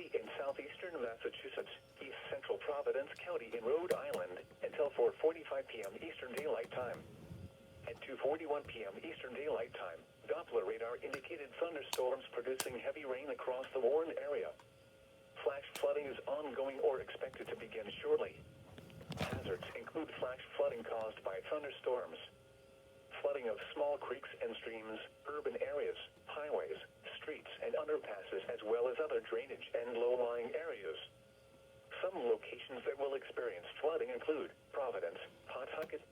County in southeastern Massachusetts, east central Providence County in Rhode Island, until 4:45 p.m. Eastern Daylight Time. At 2:41 p.m. Eastern Daylight Time, Doppler radar indicated thunderstorms producing heavy rain across the warned area. Flash flooding is ongoing or expected to begin shortly. Hazards include flash flooding caused by thunderstorms, flooding of small creeks and streams, urban areas, highways, streets, and underpasses, as well as other drainage and low-lying areas. Some locations that will experience flooding include Providence, Pawtucket,